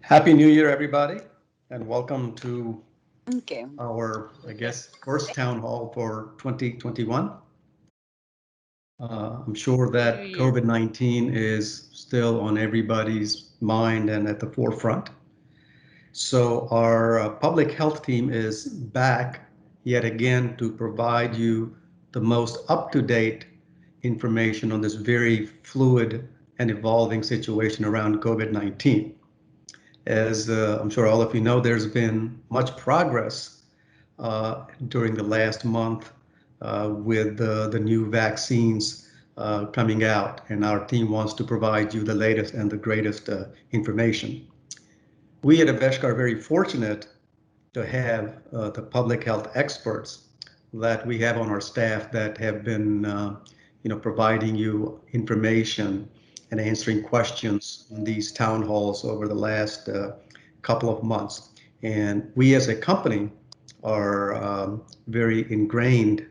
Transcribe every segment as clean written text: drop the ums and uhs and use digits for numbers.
Happy New Year, everybody, and welcome to Okay. our, first town hall for 2021. I'm sure New that Year. COVID-19 is still on everybody's mind and at the forefront. So our public health team is back yet again to provide you the most up-to-date information on this very fluid and evolving situation around COVID-19. As I'm sure all of you know, there's been much progress during the last month with the new vaccines coming out, and our team wants to provide you the latest and the greatest information. We at Aveshka are very fortunate to have the public health experts that we have on our staff that have been, providing you information and answering questions in these town halls over the last couple of months. And we as a company are very ingrained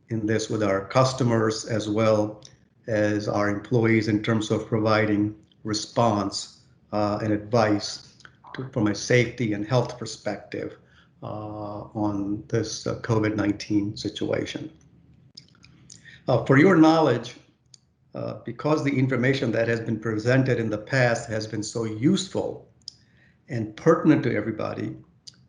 in this with our customers as well as our employees in terms of providing response and advice from a safety and health perspective on this COVID-19 situation. For your knowledge, because the information that has been presented in the past has been so useful and pertinent to everybody,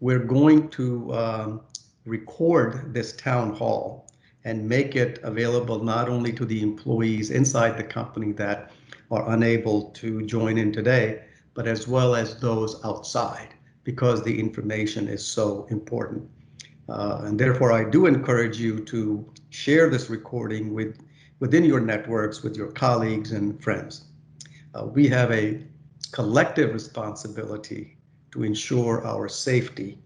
we're going to record this town hall and make it available not only to the employees inside the company that are unable to join in today, but as well as those outside, because the information is so important. And therefore, I do encourage you to share this recording within your networks with your colleagues and friends. We have a collective responsibility to ensure our safety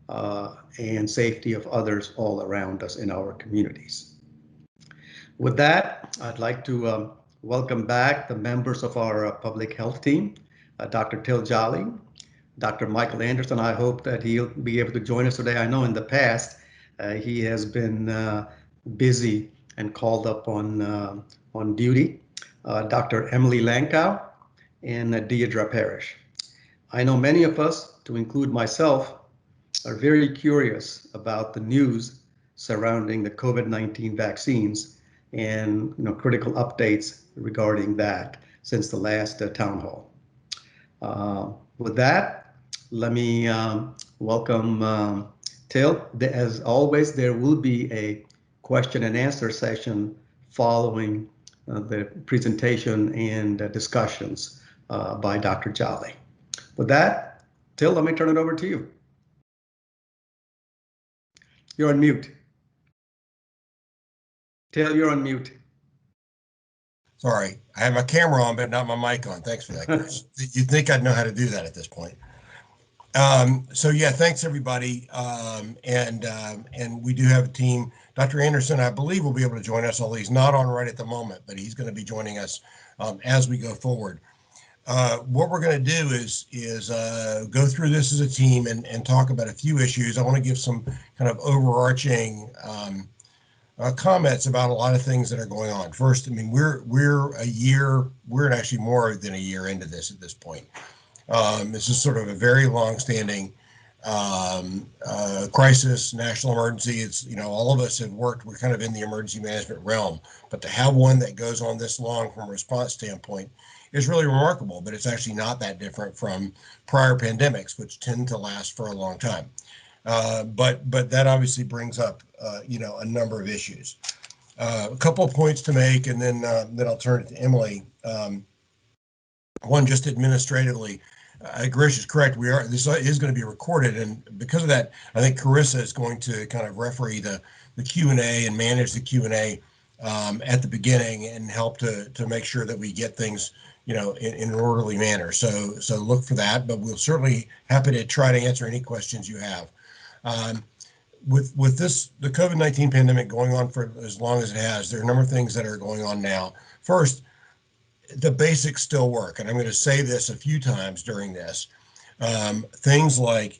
and safety of others all around us in our communities. With that, I'd like to welcome back the members of our public health team, Dr. Till Jolly, Dr. Michael Anderson. I hope that he'll be able to join us today. I know in the past he has been busy and called up on duty. Dr. Emily LANKAU and DEIDRA PARRISH. I know many of us, to include myself, are very curious about the news surrounding the COVID-19 vaccines and critical updates regarding that since the last town hall. With that, let me welcome Till. As always, there will be a question and answer session following the presentation and discussions by Dr. Jolly. With that, Till, let me turn it over to you. You're on mute. Till, you're on mute. Sorry, I have my camera on, but not my mic on. Thanks for that, Chris. You'd think I'd know how to do that at this point. So yeah, thanks everybody. And we do have a team. Dr. Anderson, I believe, will be able to join us, although he's not on right at the moment, but he's going to be joining us as we go forward. What we're going to do is go through this as a team and talk about a few issues. I want to give some kind of overarching comments about a lot of things that are going on. First, I mean, we're actually more than a year into this at this point. This is sort of a very long-standing crisis, national emergency. It's, all of us have worked, we're kind of in the emergency management realm, but to have one that goes on this long from a response standpoint is really remarkable, but it's actually not that different from prior pandemics, which tend to last for a long time. But that obviously brings up, a number of issues. A couple of points to make, and then I'll turn it to Emily. One, just administratively, Girish is correct. This is going to be recorded, and because of that, I think Carissa is going to kind of referee the Q&A and manage the Q&A at the beginning and help to make sure that we get things, in an orderly manner. So look for that, but we'll certainly happy to try to answer any questions you have. With the COVID-19 pandemic going on for as long as it has, there are a number of things that are going on now. First, the basics still work, and I'm going to say this a few times during this. Things like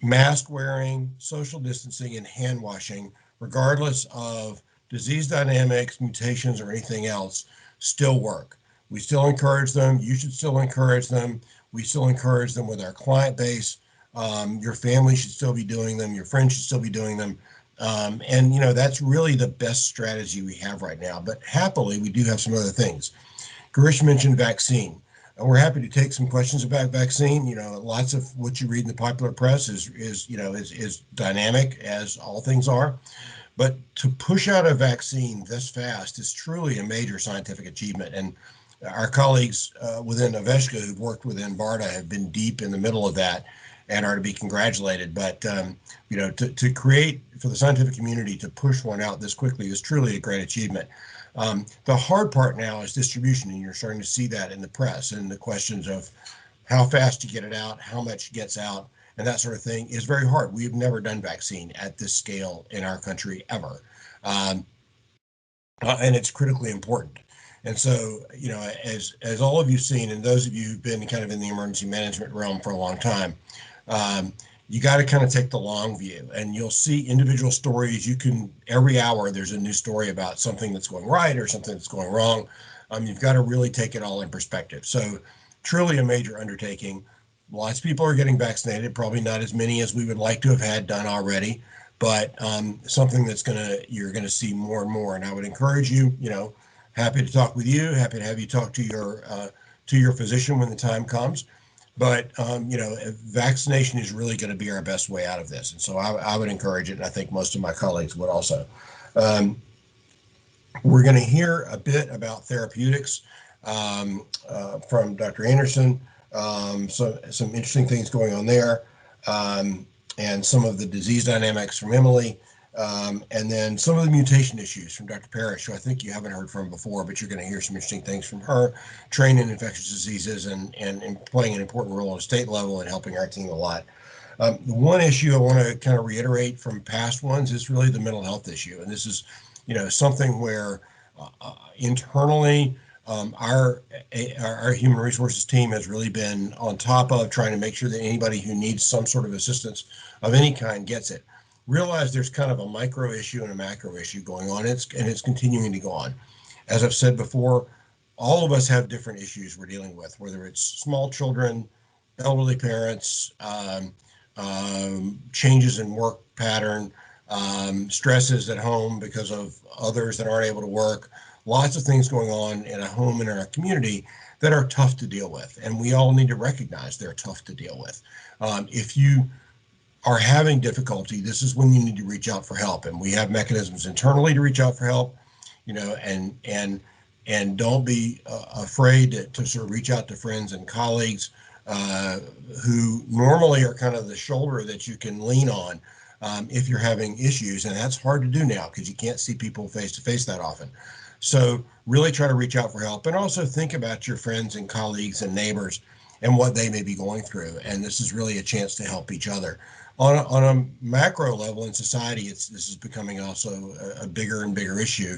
mask wearing, social distancing, and hand washing, regardless of disease dynamics, mutations, or anything else, still work. We still encourage them. You should still encourage them. We still encourage them with our client base. Your family should still be doing them. Your friends should still be doing them. And, you know, that's really the best strategy we have right now. But happily, we do have some other things. Garish mentioned vaccine. We're happy to take some questions about vaccine. You know, lots of what you read in the popular press is dynamic, as all things are. But to push out a vaccine this fast is truly a major scientific achievement. And our colleagues within Aveshka who've worked within BARDA have been deep in the middle of that and are to be congratulated. But, you know, to create for the scientific community to push one out this quickly is truly a great achievement. The hard part now is distribution, and you're starting to see that in the press and the questions of how fast you get it out, how much gets out, and that sort of thing is very hard. We've never done vaccine at this scale in our country ever. And it's critically important. And so, you know, as all of you've seen, and those of you who've been kind of in the emergency management realm for a long time, you got to kind of take the long view, and you'll see individual stories. You can, every hour there's a new story about something that's going right or something that's going wrong. You've got to really take it all in perspective. So truly a major undertaking. Lots of people are getting vaccinated, probably not as many as we would like to have had done already, but something that's you're gonna see more and more. And I would encourage you, you know, happy to talk with you, happy to have you talk to your physician when the time comes. But you know, vaccination is really going to be our best way out of this, and so I would encourage it, and I think most of my colleagues would also. We're going to hear a bit about therapeutics from Dr. Anderson. So some interesting things going on there, and some of the disease dynamics from Emily. And then some of the mutation issues from Dr. Parrish, who I think you haven't heard from before, but you're going to hear some interesting things from her, trained in infectious diseases and playing an important role at a state level and helping our team a lot. The one issue I want to kind of reiterate from past ones is really the mental health issue. And this is, you know, something where internally, our human resources team has really been on top of trying to make sure that anybody who needs some sort of assistance of any kind gets it. Realize there's kind of a micro issue and a macro issue going on, and it's continuing to go on. As I've said before, all of us have different issues we're dealing with, whether it's small children, elderly parents, changes in work pattern, stresses at home because of others that aren't able to work, lots of things going on in a home and in our community that are tough to deal with. And we all need to recognize they're tough to deal with. If you are having difficulty, this is when you need to reach out for help. And we have mechanisms internally to reach out for help, you know, and don't be afraid to sort of reach out to friends and colleagues who normally are kind of the shoulder that you can lean on if you're having issues. And that's hard to do now because you can't see people face to face that often. So really try to reach out for help, and also think about your friends and colleagues and neighbors and what they may be going through. And this is really a chance to help each other. On a macro level in society, this is becoming also a bigger and bigger issue.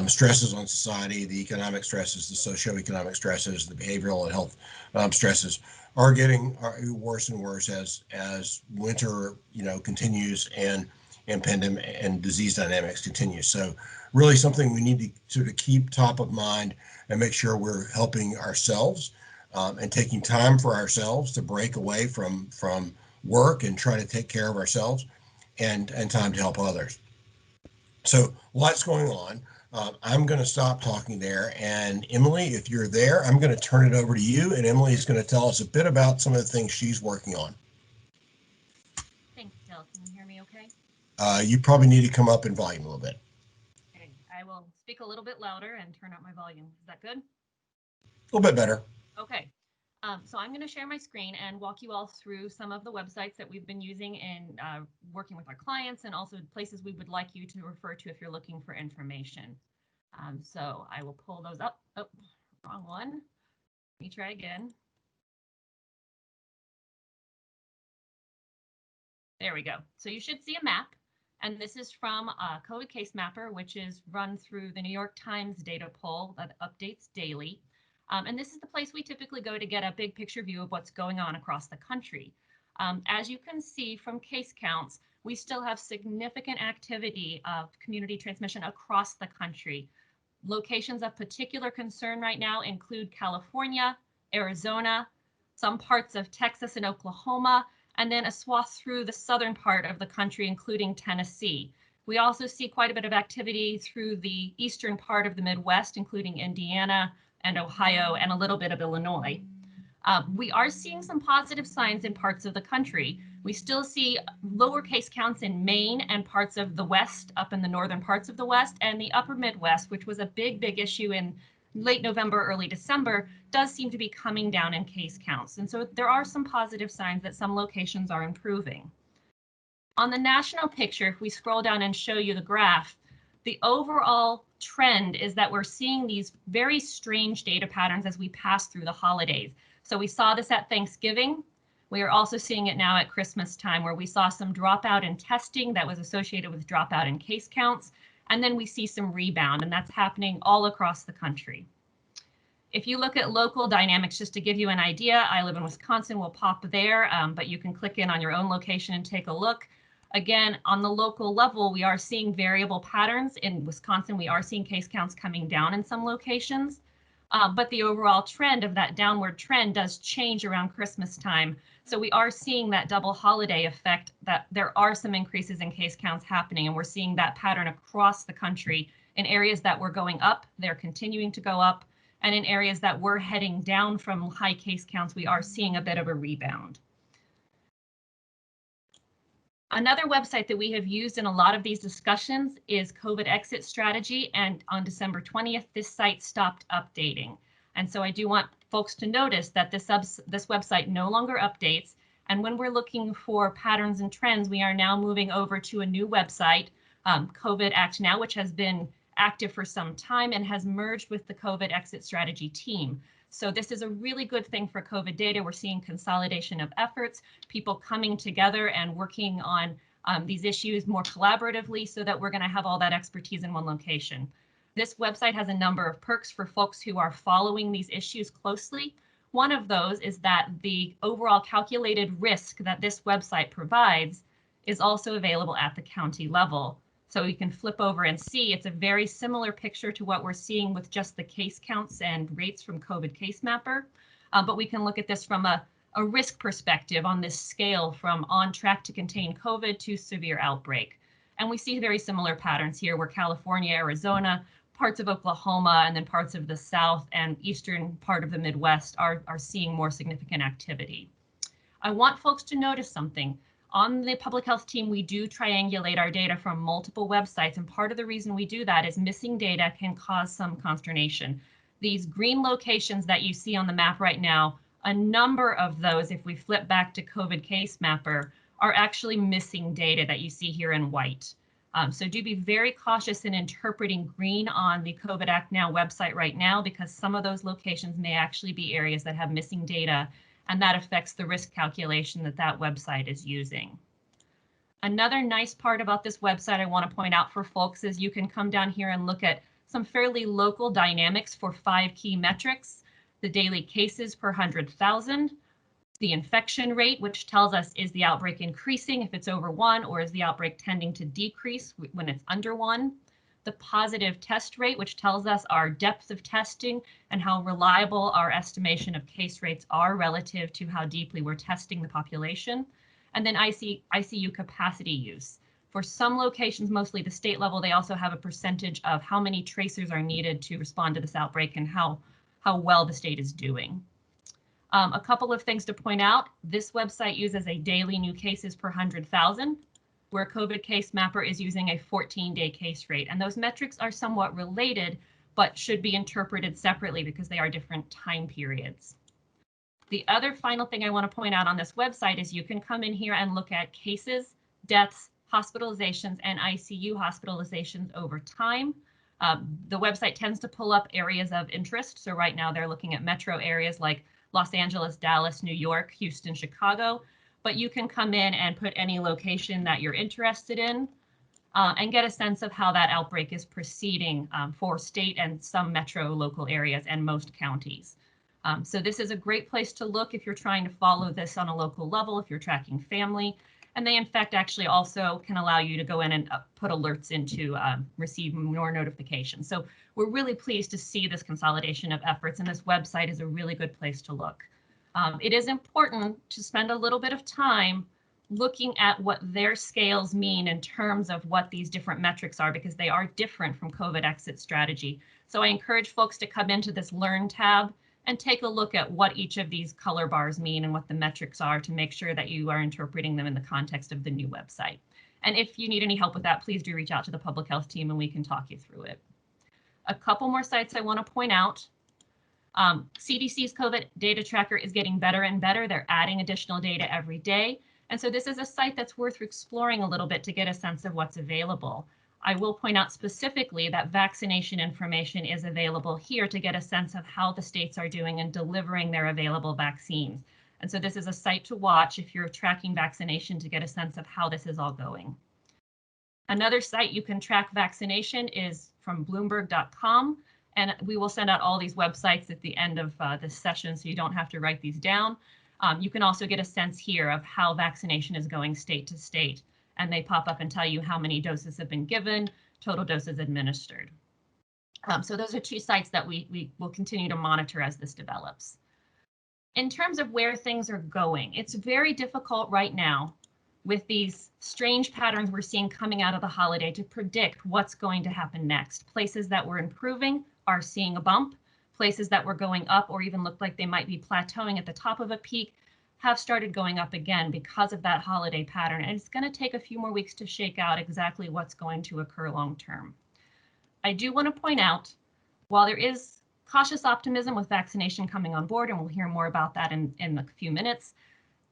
Stresses on society, the economic stresses, the socioeconomic stresses, the behavioral and health stresses are getting worse and worse as winter, you know, continues and pandemic and disease dynamics continue. So really something we need to sort of keep top of mind and make sure we're helping ourselves and taking time for ourselves to break away from work and try to take care of ourselves and time to help others. So lots going on. I'm going to stop talking there. And Emily, if you're there, I'm going to turn it over to you. And Emily is going to tell us a bit about some of the things she's working on. Thanks, Bill. Can you hear me okay? You probably need to come up in volume a little bit. Okay, I will speak a little bit louder and turn up my volume. Is that good? A little bit better. Okay. So I'm going to share my screen and walk you all through some of the websites that we've been using in working with our clients, and also places we would like you to refer to if you're looking for information. So I will pull those up. Oh, wrong one. Let me try again. There we go. So you should see a map, and this is from COVID Case Mapper, which is run through the New York Times data poll that updates daily. And this is the place we typically go to get a big picture view of what's going on across the country. As you can see from case counts, we still have significant activity of community transmission across the country. Locations of particular concern right now include California, Arizona, some parts of Texas and Oklahoma, and then a swath through the southern part of the country, including Tennessee. We also see quite a bit of activity through the eastern part of the Midwest, including Indiana and Ohio, and a little bit of Illinois. We are seeing some positive signs in parts of the country. We still see lower case counts in Maine and parts of the West, up in the northern parts of the West, and the upper Midwest, which was a big issue in late November, early December, does seem to be coming down in case counts. And so there are some positive signs that some locations are improving. On the national picture, if we scroll down and show you the graph, the overall trend is that we're seeing these very strange data patterns as we pass through the holidays. So we saw this at Thanksgiving. We are also seeing it now at Christmas time, where we saw some dropout in testing that was associated with dropout in case counts. And then we see some rebound, and that's happening all across the country. If you look at local dynamics, just to give you an idea, I live in Wisconsin, we'll pop there, but you can click in on your own location and take a look. Again, on the local level, we are seeing variable patterns. In Wisconsin, we are seeing case counts coming down in some locations, but the overall trend of that downward trend does change around Christmas time. So we are seeing that double holiday effect, that there are some increases in case counts happening, and we're seeing that pattern across the country. In areas that were going up, they're continuing to go up, and in areas that were heading down from high case counts, we are seeing a bit of a rebound. Another website that we have used in a lot of these discussions is COVID Exit Strategy, and on December 20th, this site stopped updating. And so I do want folks to notice that this website no longer updates, and when we're looking for patterns and trends, we are now moving over to a new website, COVID Act Now, which has been active for some time and has merged with the COVID Exit Strategy team. So this is a really good thing for COVID data. We're seeing consolidation of efforts, people coming together and working on these issues more collaboratively, so that we're going to have all that expertise in one location. This website has a number of perks for folks who are following these issues closely. One of those is that the overall calculated risk that this website provides is also available at the county level. So you can flip over and see it's a very similar picture to what we're seeing with just the case counts and rates from COVID Case Mapper. But we can look at this from a risk perspective on this scale from on track to contain COVID to severe outbreak. And we see very similar patterns here, where California, Arizona, parts of Oklahoma, and then parts of the South and eastern part of the Midwest are seeing more significant activity. I want folks to notice something. On the public health team, we do triangulate our data from multiple websites, and part of the reason we do that is missing data can cause some consternation. These green locations that you see on the map right now, a number of those, if we flip back to COVID Case Mapper, are actually missing data that you see here in white. So do be very cautious in interpreting green on the COVID Act Now website right now, because some of those locations may actually be areas that have missing data, and that affects the risk calculation that that website is using. Another nice part about this website I want to point out for folks is you can come down here and look at some fairly local dynamics for 5 key metrics: the daily cases per 100,000, the infection rate, which tells us is the outbreak increasing if it's over 1, or is the outbreak tending to decrease when it's under 1, the positive test rate, which tells us our depth of testing and how reliable our estimation of case rates are relative to how deeply we're testing the population, and then ICU capacity use. For some locations, mostly the state level, they also have a percentage of how many tracers are needed to respond to this outbreak and how well the state is doing. A couple of things to point out: this website uses a daily new cases per 100,000, where COVID Case Mapper is using a 14-day case rate. And those metrics are somewhat related, but should be interpreted separately because they are different time periods. The other final thing I want to point out on this website is you can come in here and look at cases, deaths, hospitalizations, and ICU hospitalizations over time. The website tends to pull up areas of interest. So right now they're looking at metro areas like Los Angeles, Dallas, New York, Houston, Chicago, but you can come in and put any location that you're interested in and get a sense of how that outbreak is proceeding for state and some metro local areas and most counties. So this is a great place to look if you're trying to follow this on a local level, if you're tracking family. And they, in fact, actually also can allow you to go in and put alerts in to receive more notifications. So we're really pleased to see this consolidation of efforts, and this website is a really good place to look. It is important to spend a little bit of time looking at what their scales mean in terms of what these different metrics are, because they are different from COVID exit strategy. So I encourage folks to come into this Learn tab and take a look at what each of these color bars mean and what the metrics are to make sure that you are interpreting them in the context of the new website. And if you need any help with that, please do reach out to the public health team and we can talk you through it. A couple more sites I want to point out. CDC's COVID data tracker is getting better and better. They're adding additional data every day. And so this is a site that's worth exploring a little bit to get a sense of what's available. I will point out specifically that vaccination information is available here to get a sense of how the states are doing in delivering their available vaccines. And so this is a site to watch if you're tracking vaccination to get a sense of how this is all going. Another site you can track vaccination is from Bloomberg.com. And we will send out all these websites at the end of this session, so you don't have to write these down. You can also get a sense here of how vaccination is going state to state, and they pop up and tell you how many doses have been given, total doses administered. So those are two sites that we will continue to monitor as this develops. In terms of where things are going, it's very difficult right now with these strange patterns we're seeing coming out of the holiday to predict what's going to happen next. Places that were improving are seeing a bump. Places that were going up or even looked like they might be plateauing at the top of a peak have started going up again because of that holiday pattern. And it's going to take a few more weeks to shake out exactly what's going to occur long term. I do want to point out, while there is cautious optimism with vaccination coming on board, and we'll hear more about that in a few minutes,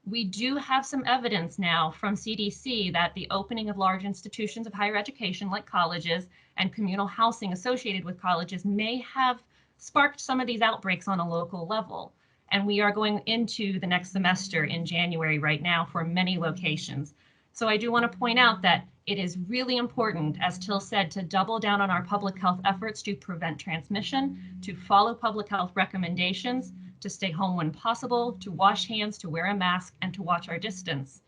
we do have some evidence now from CDC that the opening of large institutions of higher education like colleges and communal housing associated with colleges may have sparked some of these outbreaks on a local level. And we are going into the next semester in January right now for many locations. So I do want to point out that it is really important, as Till said, to double down on our public health efforts to prevent transmission, to follow public health recommendations, to stay home when possible, to wash hands, to wear a mask, and to watch our distance,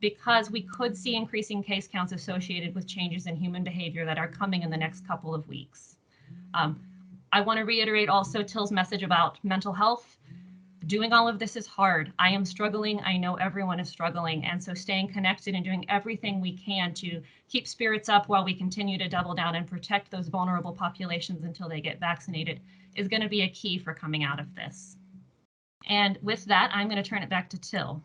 because we could see increasing case counts associated with changes in human behavior that are coming in the next couple of weeks. I want to reiterate also Till's message about mental health. Doing all of this is hard. I am struggling. I know everyone is struggling. And so staying connected and doing everything we can to keep spirits up while we continue to double down and protect those vulnerable populations until they get vaccinated is going to be a key for coming out of this. And with that, I'm going to turn it back to Till.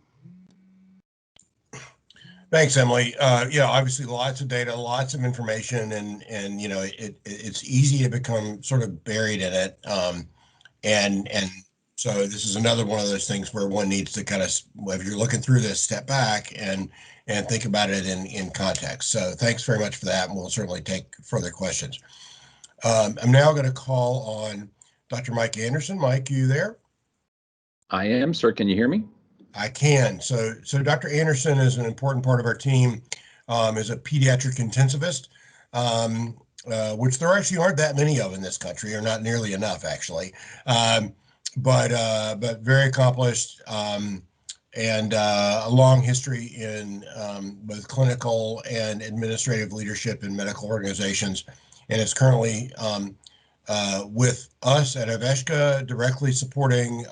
Thanks, Emily. Obviously lots of data, lots of information, and you know, it's easy to become sort of buried in it. And so this is another one of those things where one needs to kind of, if you're looking through this, step back and think about it in context. So thanks very much for that, and we'll certainly take further questions. I'm now going to call on Dr. Mike Anderson. Mike, you there? I am, sir. Can you hear me? I can. So Dr. Anderson is an important part of our team, is a pediatric intensivist, which there actually aren't that many of in this country, or not nearly enough, actually. But very accomplished, and a long history in both clinical and administrative leadership in medical organizations, and is currently with us at Aveshka, directly supporting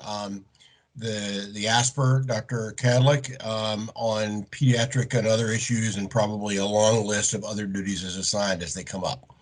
the ASPR, Dr. Kadlik, on pediatric and other issues, and probably a long list of other duties as assigned as they come up.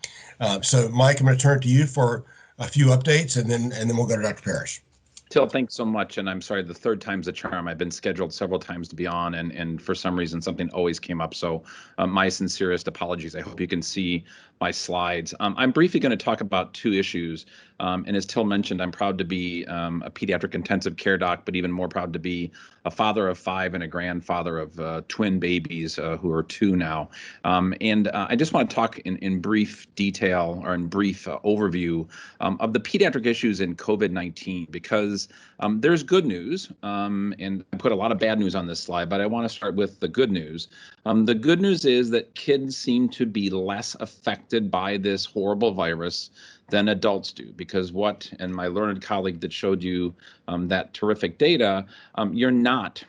So Mike, I'm going to turn to you for a few updates, and then we'll go to Dr. Parrish. Till, thanks so much. And I'm sorry, the third time's a charm. I've been scheduled several times to be on, and for some reason, something always came up. So my sincerest apologies. I hope you can see my slides. I'm briefly going to talk about two issues. And as Till mentioned, I'm proud to be a pediatric intensive care doc, but even more proud to be a father of 5 and a grandfather of twin babies who are 2 now. And I just want to talk in brief detail, or in brief overview of the pediatric issues in COVID-19, because there's good news, and I put a lot of bad news on this slide, but I want to start with the good news. The good news is that kids seem to be less affected by this horrible virus than adults do, because and my learned colleague that showed you that terrific data, you're not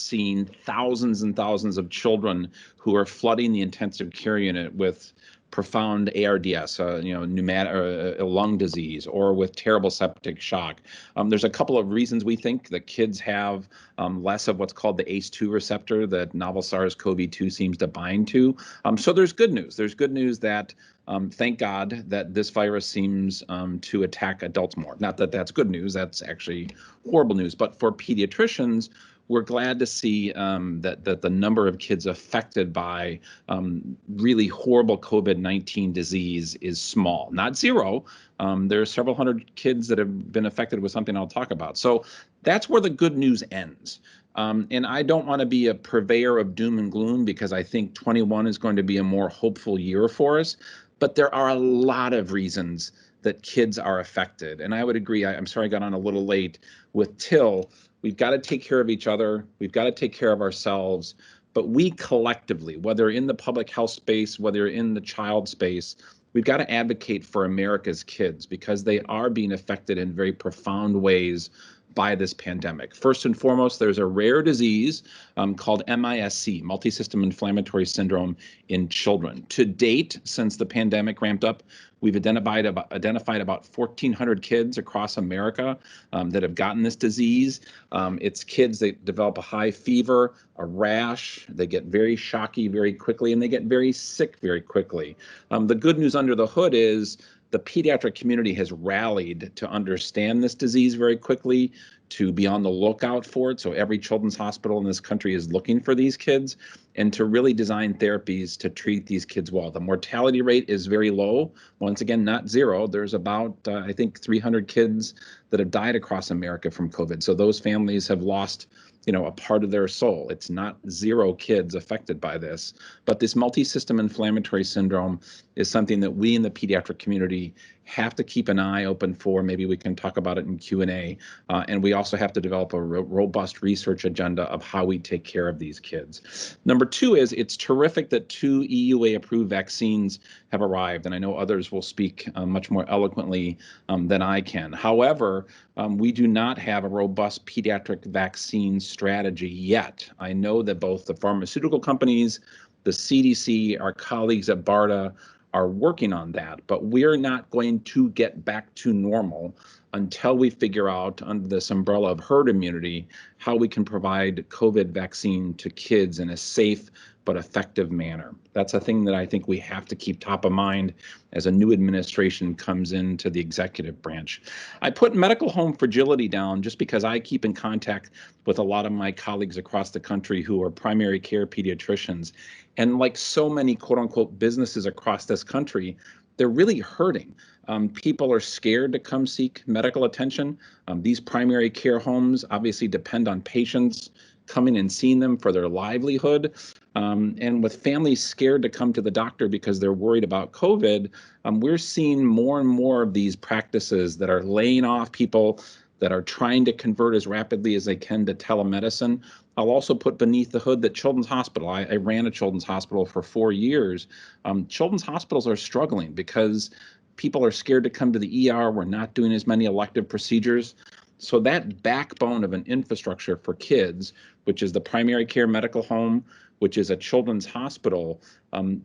seeing thousands and thousands of children who are flooding the intensive care unit with profound ARDS, lung disease, or with terrible septic shock. There's a couple of reasons we think that kids have less of what's called the ACE2 receptor that novel SARS-CoV-2 seems to bind to. So there's good news. There's good news that thank God that this virus seems to attack adults more. Not that that's good news, that's actually horrible news. But for pediatricians, we're glad to see that the number of kids affected by really horrible COVID-19 disease is small, not zero. There are several hundred kids that have been affected with something I'll talk about. So that's where the good news ends. And I don't want to be a purveyor of doom and gloom, because I think 21 is going to be a more hopeful year for us. But there are a lot of reasons that kids are affected. And I would agree, I'm sorry I got on a little late with Till. We've got to take care of each other. We've got to take care of ourselves. But we collectively, whether in the public health space, whether in the child space, we've got to advocate for America's kids, because they are being affected in very profound ways by this pandemic. First and foremost, there's a rare disease called MIS-C, multisystem inflammatory syndrome, in children. To date, since the pandemic ramped up, we've identified about 1,400 kids across America that have gotten this disease. It's kids that develop a high fever, a rash, they get very shocky very quickly, and they get very sick very quickly. The good news under the hood is the pediatric community has rallied to understand this disease very quickly, to be on the lookout for it. So every children's hospital in this country is looking for these kids, and to really design therapies to treat these kids well. The mortality rate is very low. Once again, not zero. There's about, I think, 300 kids that have died across America from COVID. So those families have lost, a part of their soul. It's not zero kids affected by this, but this multi-system inflammatory syndrome is something that we in the pediatric community have to keep an eye open for. Maybe we can talk about it in Q&A. And we also have to develop a robust research agenda of how we take care of these kids. Number two is, it's terrific that 2 EUA-approved vaccines have arrived, and I know others will speak much more eloquently than I can. However, we do not have a robust pediatric vaccine strategy yet. I know that both the pharmaceutical companies, the CDC, our colleagues at BARDA are working on that, but we're not going to get back to normal until we figure out, under this umbrella of herd immunity, how we can provide COVID vaccine to kids in a safe but effective manner. That's a thing that I think we have to keep top of mind as a new administration comes into the executive branch. I put medical home fragility down just because I keep in contact with a lot of my colleagues across the country who are primary care pediatricians. And like so many quote unquote businesses across this country, they're really hurting. People are scared to come seek medical attention. These primary care homes obviously depend on patients coming and seeing them for their livelihood. And with families scared to come to the doctor because they're worried about COVID, we're seeing more and more of these practices that are laying off people, that are trying to convert as rapidly as they can to telemedicine. I'll also put beneath the hood that Children's Hospital, I ran a children's hospital for 4 years. Children's hospitals are struggling because people are scared to come to the ER. We're not doing as many elective procedures. So that backbone of an infrastructure for kids, which is the primary care medical home, which is a children's hospital,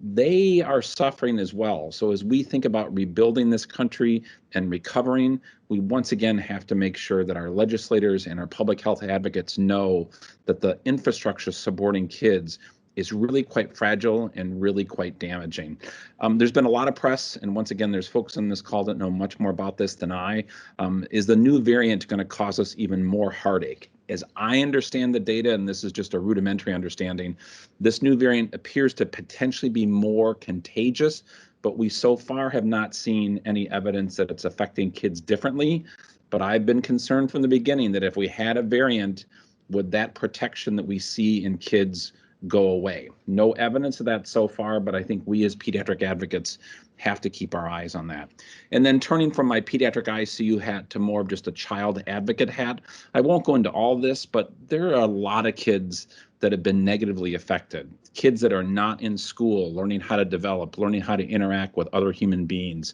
they are suffering as well. So as we think about rebuilding this country and recovering, we once again have to make sure that our legislators and our public health advocates know that the infrastructure supporting kids is really quite fragile and really quite damaging. There's been a lot of press, and once again, there's folks on this call that know much more about this than I. Is the new variant going to cause us even more heartache? As I understand the data, and this is just a rudimentary understanding, this new variant appears to potentially be more contagious, but we so far have not seen any evidence that it's affecting kids differently. But I've been concerned from the beginning that if we had a variant, would that protection that we see in kids go away? No evidence of that so far, but I think we as pediatric advocates have to keep our eyes on that. And then turning from my pediatric ICU hat to more of just a child advocate hat, I won't go into all this, but there are a lot of kids that have been negatively affected. Kids that are not in school, learning how to develop, learning how to interact with other human beings.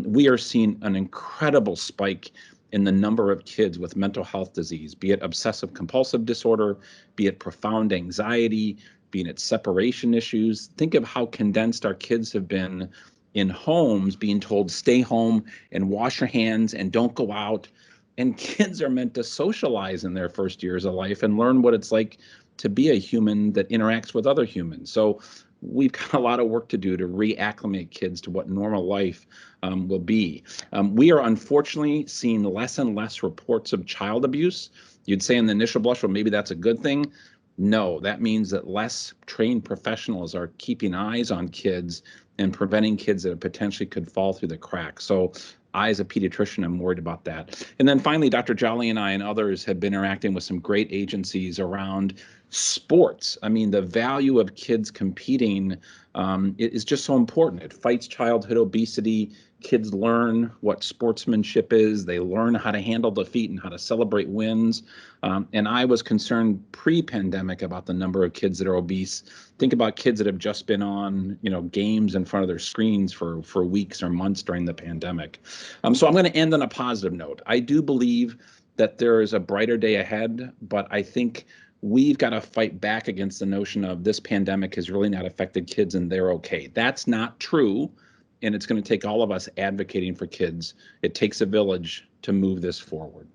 We are seeing an incredible spike in the number of kids with mental health disease, be it obsessive compulsive disorder, be it profound anxiety, being it separation issues. Think of how condensed our kids have been in homes, being told stay home and wash your hands and don't go out. And kids are meant to socialize in their first years of life and learn what it's like to be a human that interacts with other humans. So we've got a lot of work to do to reacclimate kids to what normal life will be. We are unfortunately seeing less and less reports of child abuse. You'd say in the initial blush, well, maybe that's a good thing. No, that means that less trained professionals are keeping eyes on kids and preventing kids that potentially could fall through the cracks. So I, as a pediatrician, am worried about that. And then finally, Dr. Jolly and I and others have been interacting with some great agencies around sports. I mean, the value of kids competing is just so important. It fights childhood obesity. Kids learn what sportsmanship is. They learn how to handle defeat and how to celebrate wins. And I was concerned pre-pandemic about the number of kids that are obese. Think about kids that have just been on, games in front of their screens for weeks or months during the pandemic. So I'm going to end on a positive note. I do believe that there is a brighter day ahead, but I think we've got to fight back against the notion of this pandemic has really not affected kids and they're okay. That's not true. And it's going to take all of us advocating for kids. It takes a village to move this forward.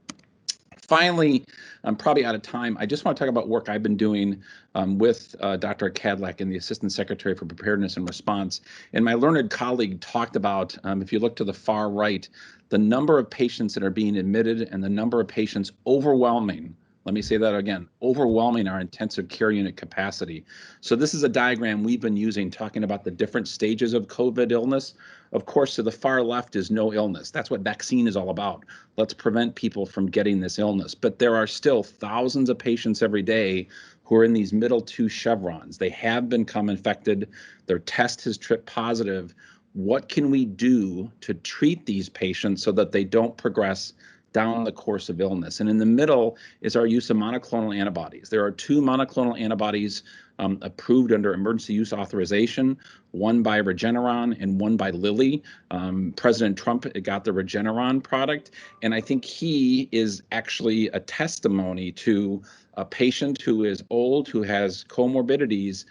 Finally, I'm probably out of time. I just want to talk about work I've been doing with Dr. Cadlack and the Assistant Secretary for Preparedness and Response. And my learned colleague talked about, if you look to the far right, the number of patients that are being admitted and the number of patients overwhelming. Let me say that again, overwhelming our intensive care unit capacity. So this is a diagram we've been using talking about the different stages of COVID illness. Of course, to the far left is no illness. That's what vaccine is all about. Let's prevent people from getting this illness. But there are still thousands of patients every day who are in these middle two chevrons. They have become infected. Their test has tripped positive. What can we do to treat these patients so that they don't progress down the course of illness? And in the middle is our use of monoclonal antibodies. There are 2 monoclonal antibodies approved under emergency use authorization, one by Regeneron and one by Lilly. President Trump got the Regeneron product, and I think he is actually a testimony to a patient who is old, who has comorbidities,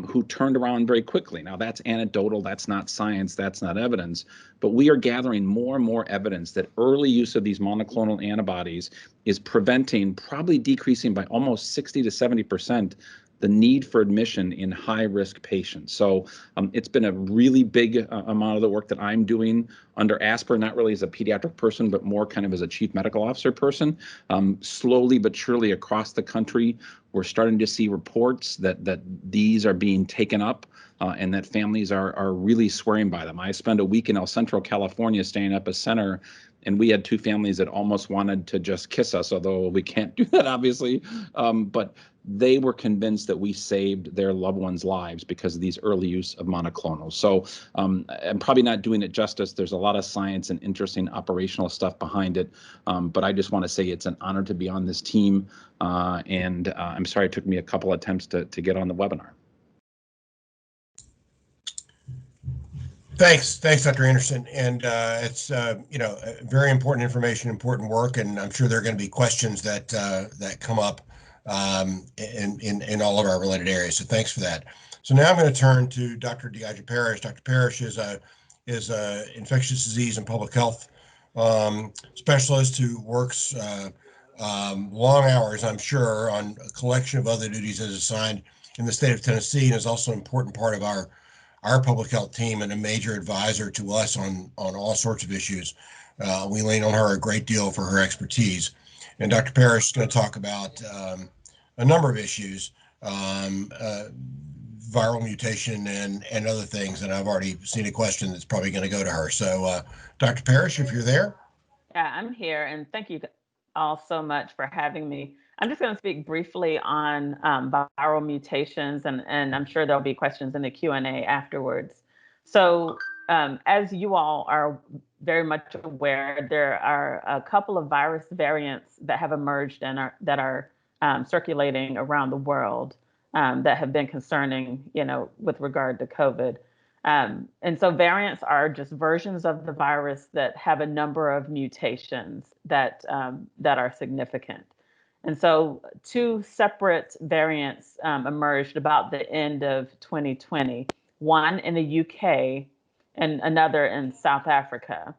who turned around very quickly. Now, that's anecdotal, that's not science, that's not evidence, but we are gathering more and more evidence that early use of these monoclonal antibodies is preventing, probably decreasing by almost 60 to 70%, the need for admission in high-risk patients. So it's been a really big amount of the work that I'm doing under ASPR, not really as a pediatric person, but more kind of as a chief medical officer person. Slowly but surely across the country, we're starting to see reports that these are being taken up and that families are really swearing by them. I spent a week in El Centro, California, staying up a center, and we had 2 families that almost wanted to just kiss us, although we can't do that, obviously. But they were convinced that we saved their loved ones' lives because of these early use of monoclonals. So I'm probably not doing it justice. There's a lot of science and interesting operational stuff behind it. But I just want to say it's an honor to be on this team. And I'm sorry it took me a couple attempts to get on the webinar. Thanks, Dr. Anderson. And it's very important information, important work, and I'm sure there are going to be questions that come up in all of our related areas. So thanks for that. So now I'm going to turn to Dr. DeIdra Parrish. Dr. Parrish is a infectious disease and public health specialist who works long hours, I'm sure, on a collection of other duties as assigned in the state of Tennessee, and is also an important part of our public health team and a major advisor to us on all sorts of issues. We lean on her a great deal for her expertise. And Dr. Parrish is going to talk about a number of issues, viral mutation and other things. And I've already seen a question that's probably going to go to her. So Dr. Parrish, if you're there. Yeah, I'm here. And thank you all so much for having me. I'm just going to speak briefly on viral mutations, and I'm sure there'll be questions in the Q&A afterwards. So as you all are very much aware, there are a couple of virus variants that have emerged and that are circulating around the world that have been concerning, with regard to COVID. And so variants are just versions of the virus that have a number of mutations that are significant. And so two separate variants emerged about the end of 2020, one in the UK and another in South Africa.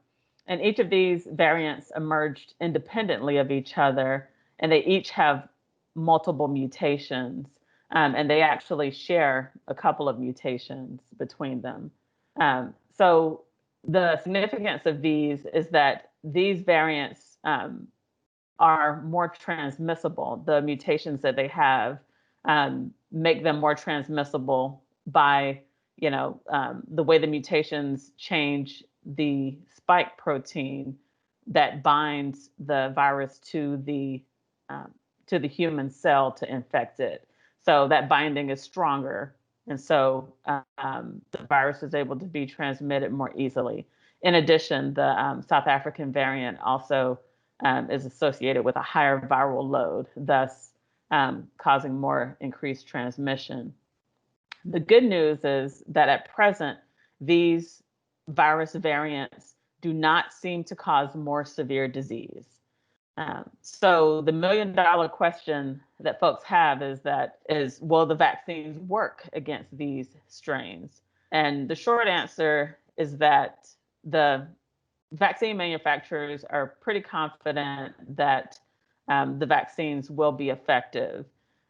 And each of these variants emerged independently of each other, and they each have multiple mutations, and they actually share a couple of mutations between them. So the significance of these is that these variants are more transmissible. The mutations that they have make them more transmissible by, the way the mutations change the spike protein that binds the virus to the human cell to infect it. So that binding is stronger, and so the virus is able to be transmitted more easily. In addition, the South African variant also is associated with a higher viral load, thus causing more increased transmission. The good news is that at present, these virus variants do not seem to cause more severe disease. So the $1 million question that folks have is, will the vaccines work against these strains? And the short answer is that the vaccine manufacturers are pretty confident that the vaccines will be effective.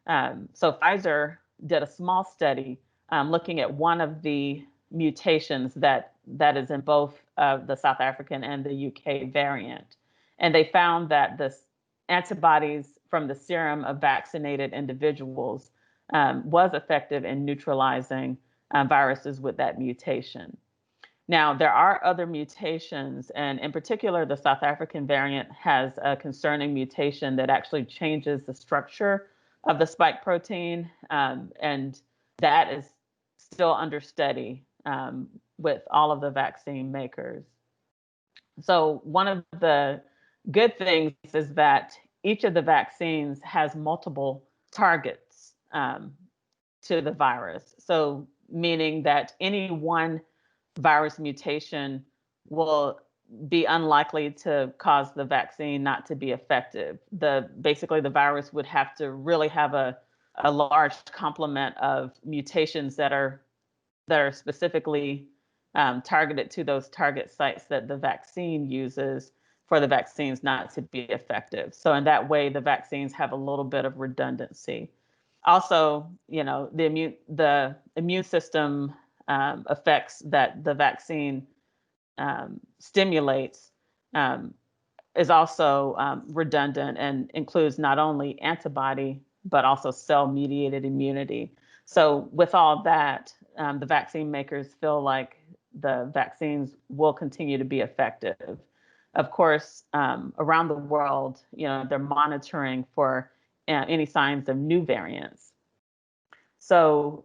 So Pfizer did a small study looking at one of the mutations that is in both the South African and the UK variant. And they found that the antibodies from the serum of vaccinated individuals was effective in neutralizing viruses with that mutation. Now, there are other mutations, and in particular, the South African variant has a concerning mutation that actually changes the structure of the spike protein, and that is still under study with all of the vaccine makers. So one of the good things is that each of the vaccines has multiple targets to the virus. So meaning that any one virus mutation will be unlikely to cause the vaccine not to be effective. Basically, the virus would have to really have a large complement of mutations that are specifically targeted to those target sites that the vaccine uses for the vaccines not to be effective. So in that way, the vaccines have a little bit of redundancy. Also, the immune system effects that the vaccine stimulates is also redundant and includes not only antibody, but also cell-mediated immunity. So with all that, the vaccine makers feel like the vaccines will continue to be effective. Of course, around the world, they're monitoring for any signs of new variants. So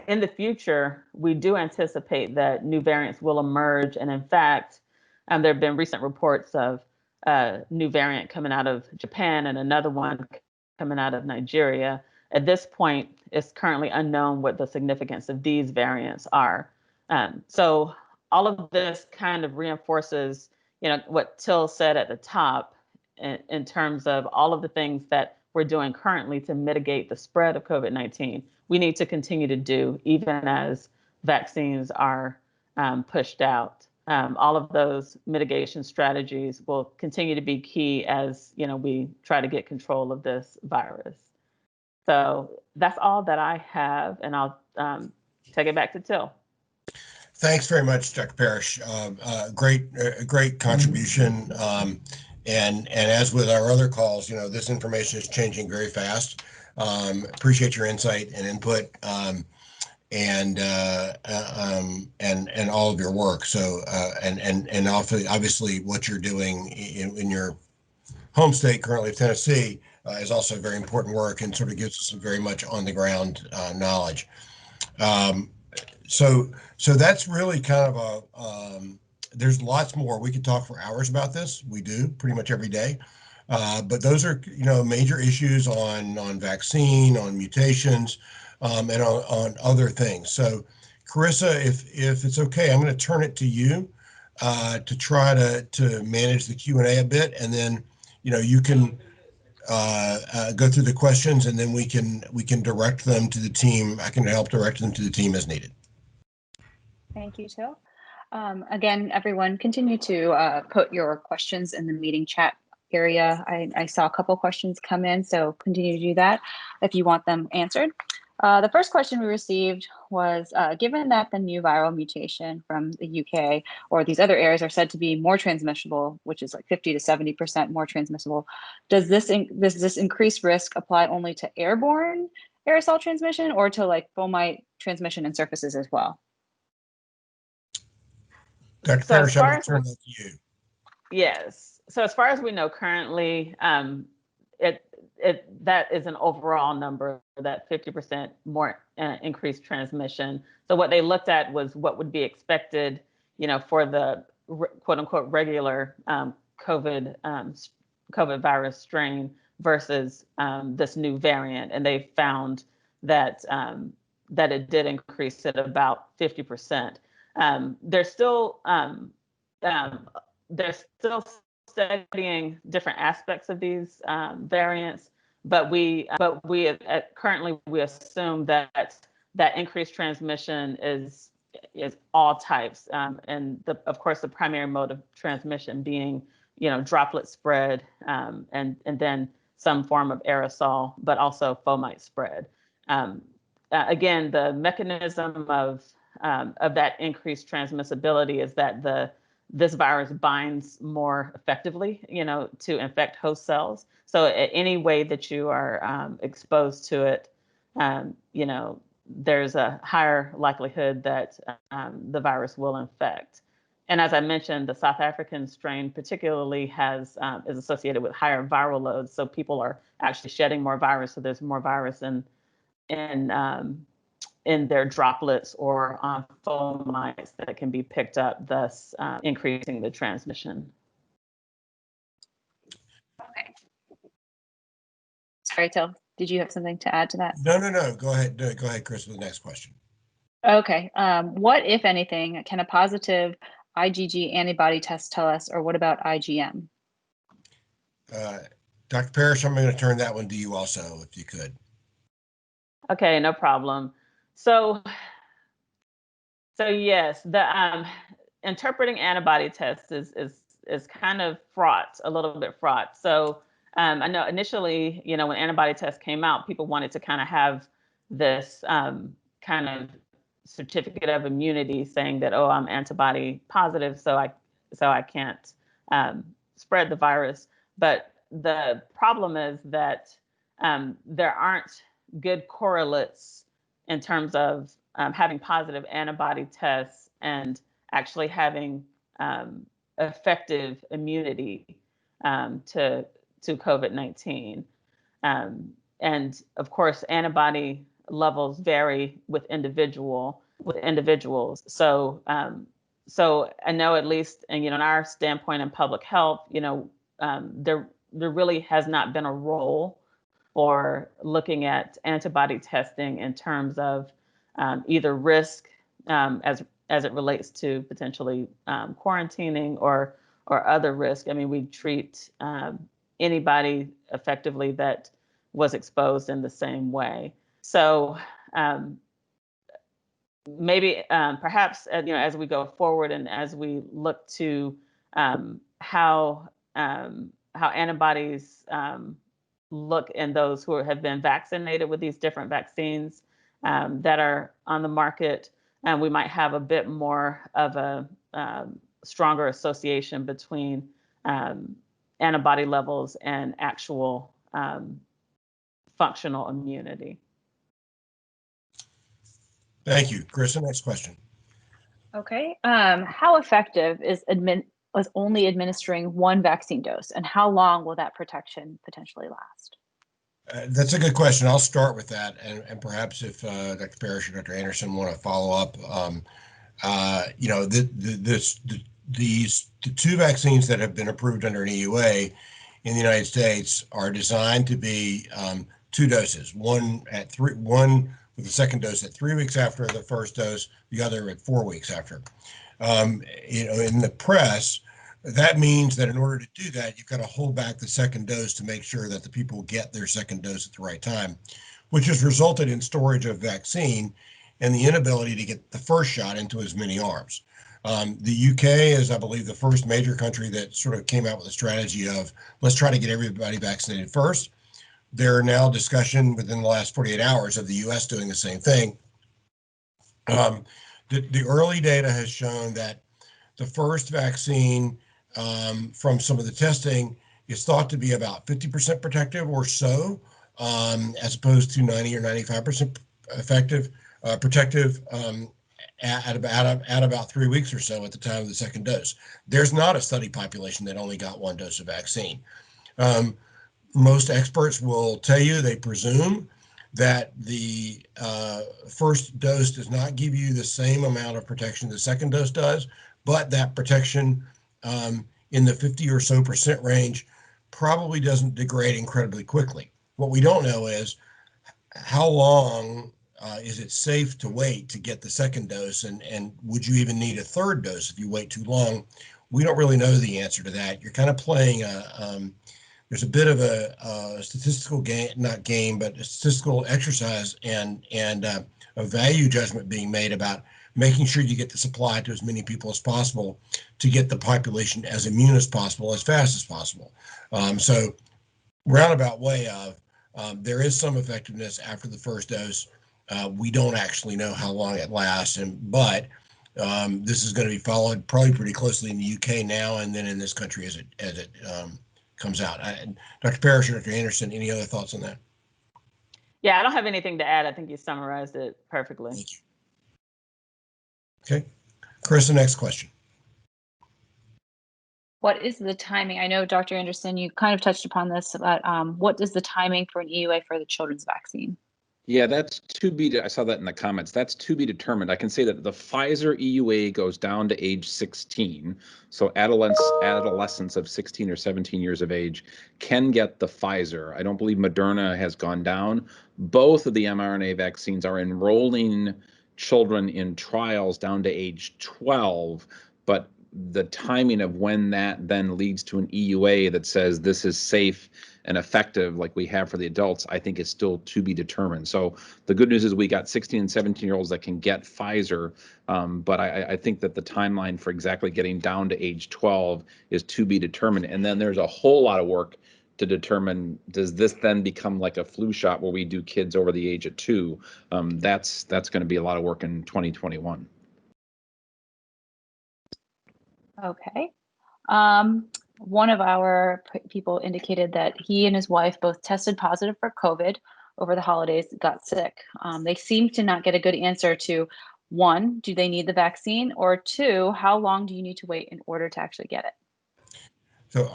in the future, we do anticipate that new variants will emerge. And in fact, there have been recent reports of a new variant coming out of Japan and another one coming out of Nigeria. At this point, it's currently unknown what the significance of these variants are. So all of this kind of reinforces, what Till said at the top in terms of all of the things that we're doing currently to mitigate the spread of COVID-19. We need to continue to do even as vaccines are pushed out. All of those mitigation strategies will continue to be key as we try to get control of this virus. So that's all that I have, and I'll take it back to Till. Thanks very much, Dr. Parrish. Great contribution. And as with our other calls, this information is changing very fast. Appreciate your insight and input, and all of your work. So and obviously what you're doing in your home state currently of Tennessee is also very important work and sort of gives us some very much on the ground knowledge. So that's really kind of there's lots more. We could talk for hours about this. We do pretty much every day. But those are, major issues on vaccine, on mutations, and on other things. So, Carissa, if it's okay, I'm going to turn it to you to try to manage the Q&A a bit, and then you can go through the questions, and then we can direct them to the team. I can help direct them to the team as needed. Thank you, Till. Again, everyone, continue to put your questions in the meeting chat area. I saw a couple questions come in, so continue to do that if you want them answered. The first question we received was, given that the new viral mutation from the UK or these other areas are said to be more transmissible, which is like 50 to 70% more transmissible, does this increased risk apply only to airborne aerosol transmission or to like fomite transmission and surfaces as well? Dr. Parrish, I'm going to turn that to you. Yes. So as far as we know currently, that is an overall number, that 50% more increased transmission. So what they looked at was what would be expected, for the quote unquote regular COVID virus strain versus this new variant, and they found that that it did increase at about 50%. They're still studying different aspects of these variants, but currently we assume that increased transmission is all types, and of course the primary mode of transmission being droplet spread, and then some form of aerosol, but also fomite spread. Again, the mechanism of that increased transmissibility is that this virus binds more effectively, to infect host cells. So any way that you are exposed to it, there's a higher likelihood that the virus will infect. And as I mentioned, the South African strain particularly is associated with higher viral loads. So people are actually shedding more virus. So there's more virus in their droplets or on fomites that can be picked up, thus increasing the transmission. Okay. Sorry, Till, did you have something to add to that? No. Go ahead. Go ahead, Chris, with the next question. Okay. What, if anything, can a positive IgG antibody test tell us, or what about IgM? Dr. Parrish, I'm going to turn that one to you also, if you could. Okay, no problem. So yes, the interpreting antibody tests is kind of fraught, a little bit fraught. So I know initially, when antibody tests came out, people wanted to kind of have this kind of certificate of immunity saying that, oh, I'm antibody positive, so I can't spread the virus. But the problem is that there aren't good correlates in terms of having positive antibody tests and actually having effective immunity to COVID-19. And of course, antibody levels vary with individuals. So I know, at least, and in our standpoint in public health, there really has not been a role for looking at antibody testing in terms of either risk as it relates to potentially quarantining or other risk. I mean, we treat anybody effectively that was exposed in the same way. So maybe perhaps as we go forward and as we look to how antibodies look in those who have been vaccinated with these different vaccines that are on the market, and we might have a bit more of a stronger association between antibody levels and actual functional immunity. Thank you. Chris, the next question. Okay. How effective is only administering one vaccine dose, and how long will that protection potentially last? That's a good question. I'll start with that, and perhaps if Dr. Parrish or Dr. Anderson want to follow up. The two vaccines that have been approved under an EUA in the United States are designed to be 2 doses, one with the second dose at 3 weeks after the first dose, the other at 4 weeks after. In the press, that means that in order to do that, you've got to hold back the second dose to make sure that the people get their second dose at the right time, which has resulted in storage of vaccine and the inability to get the first shot into as many arms. The UK is, I believe, the first major country that sort of came out with a strategy of let's try to get everybody vaccinated first. There are now discussion within the last 48 hours of the US doing the same thing. The early data has shown that the first vaccine from some of the testing is thought to be about 50% protective or so, as opposed to 90 or 95% protective at about 3 weeks or so at the time of the second dose. There's not a study population that only got one dose of vaccine. Most experts will tell you they presume that the first dose does not give you the same amount of protection the second dose does, but that protection in the 50 or so % range probably doesn't degrade incredibly quickly. What we don't know is how long is it safe to wait to get the second dose, and would you even need a third dose if you wait too long? We don't really know the answer to that. You're kind of playing there's a bit of a statistical game, not game, but a statistical exercise and a value judgment being made about making sure you get the supply to as many people as possible to get the population as immune as possible, as fast as possible. So roundabout way of there is some effectiveness after the first dose. We don't actually know how long it lasts, but this is going to be followed probably pretty closely in the UK now, and then in this country as it comes out. Dr. Parrish or Dr. Anderson, any other thoughts on that? Yeah, I don't have anything to add. I think you summarized it perfectly. Thank you. Okay, Chris, the next question. What is the timing? I know, Dr. Anderson, you kind of touched upon this, but what is the timing for an EUA for the children's vaccine? Yeah, that's to be, I saw that in the comments. That's to be determined. I can say that the Pfizer EUA goes down to age 16. So adolescents of 16 or 17 years of age can get the Pfizer. I don't believe Moderna has gone down. Both of the mRNA vaccines are enrolling children in trials down to age 12, but the timing of when that then leads to an EUA that says this is safe and effective like we have for the adults, I think is still to be determined. So the good news is we got 16 and 17-year-olds that can get Pfizer, but I think that the timeline for exactly getting down to age 12 is to be determined. And then there's a whole lot of work to determine, does this then become like a flu shot where we do kids over the age of 2? That's going to be a lot of work in 2021. Okay. One of our people indicated that he and his wife both tested positive for COVID over the holidays, got sick. They seem to not get a good answer to, 1, do they need the vaccine? Or 2, how long do you need to wait in order to actually get it? So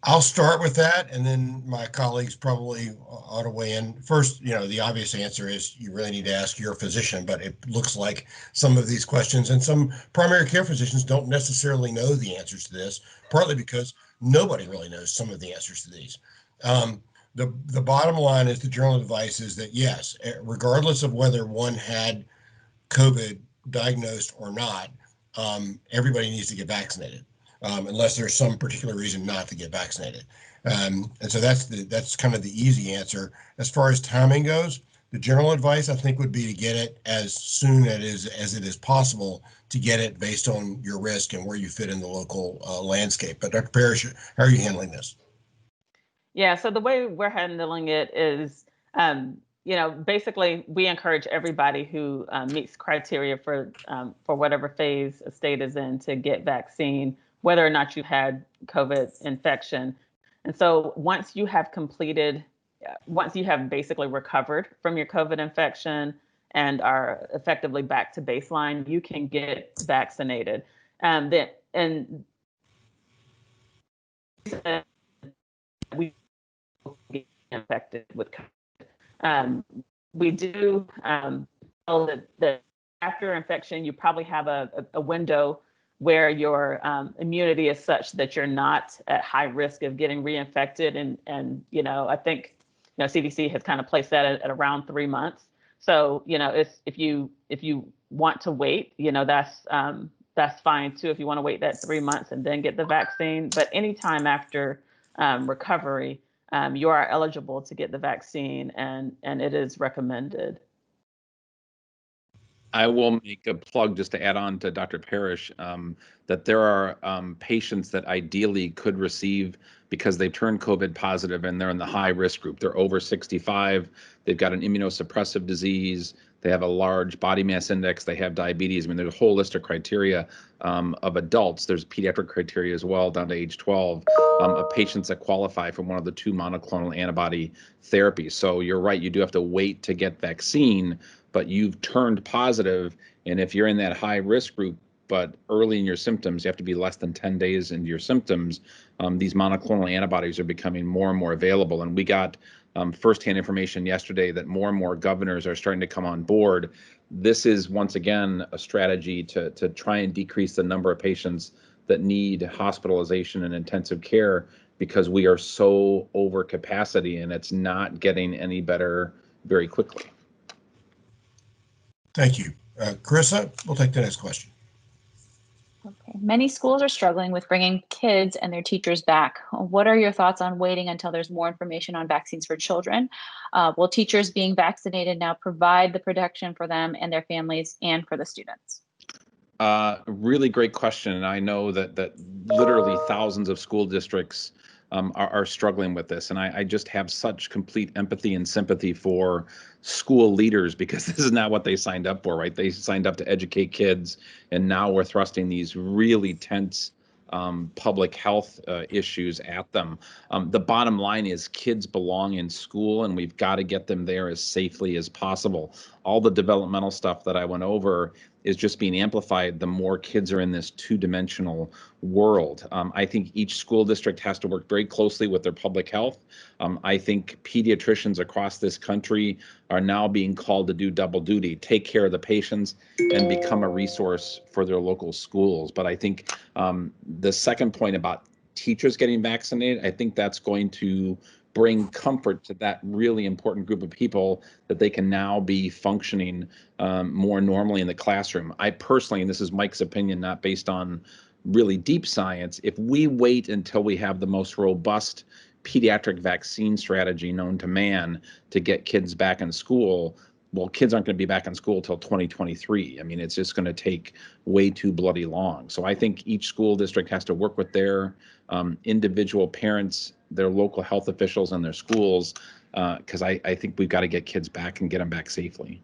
I'll start with that, and then my colleagues probably ought to weigh in. First, the obvious answer is you really need to ask your physician, but it looks like some of these questions and some primary care physicians don't necessarily know the answers to this, partly because nobody really knows some of the answers to these. The bottom line is the general advice is that yes, regardless of whether one had COVID diagnosed or not, everybody needs to get vaccinated. Unless there's some particular reason not to get vaccinated. And so that's kind of the easy answer. As far as timing goes, the general advice I think would be to get it as soon as it is possible to get it based on your risk and where you fit in the local landscape. But Dr. Parrish, how are you handling this? Yeah, so the way we're handling it is, basically we encourage everybody who meets criteria for whatever phase a state is in to get vaccine, whether or not you've had COVID infection. And so once you have basically recovered from your COVID infection and are effectively back to baseline, you can get vaccinated. We get infected with COVID. We do know that after infection, you probably have a window where your immunity is such that you're not at high risk of getting reinfected. And I think CDC has kind of placed that at around 3 months. So if you want to wait, that's that's fine too if you want to wait that 3 months and then get the vaccine. But anytime after recovery, you are eligible to get the vaccine, and it is recommended. I will make a plug just to add on to Dr. Parrish, that there are patients that ideally could receive, because they turned COVID positive and they're in the high risk group. They're over 65, they've got an immunosuppressive disease, they have a large body mass index, they have diabetes. I mean, there's a whole list of criteria of adults. There's pediatric criteria as well, down to age 12, of patients that qualify for one of the 2 monoclonal antibody therapies. So you're right, you do have to wait to get vaccine, but you've turned positive, and if you're in that high risk group, but early in your symptoms, you have to be less than 10 days into your symptoms, these monoclonal antibodies are becoming more and more available. And we got firsthand information yesterday that more and more governors are starting to come on board. This is, once again, a strategy to try and decrease the number of patients that need hospitalization and intensive care, because we are so over capacity and it's not getting any better very quickly. Thank you. Carissa, we'll take the next question. Okay. Many schools are struggling with bringing kids and their teachers back. What are your thoughts on waiting until there's more information on vaccines for children? Will teachers being vaccinated now provide the protection for them and their families and for the students? Really great question. And I know that literally thousands of school districts are struggling with this. And I just have such complete empathy and sympathy for school leaders, because this is not what they signed up for, right? They signed up to educate kids, and now we're thrusting these really tense public health issues at them. The bottom line is kids belong in school, and we've got to get them there as safely as possible. All the developmental stuff that I went over is just being amplified the more kids are in this two-dimensional world. I think each school district has to work very closely with their public health. I think pediatricians across this country are now being called to do double duty, take care of the patients and become a resource for their local schools. But I think the second point about teachers getting vaccinated, I think that's going to bring comfort to that really important group of people, that they can now be functioning more normally in the classroom. I personally, and this is Mike's opinion, not based on really deep science, if we wait until we have the most robust pediatric vaccine strategy known to man to get kids back in school, well, kids aren't going to be back in school till 2023. I mean, it's just going to take way too bloody long. So I think each school district has to work with their individual parents, their local health officials, and their schools, because I think we've got to get kids back and get them back safely.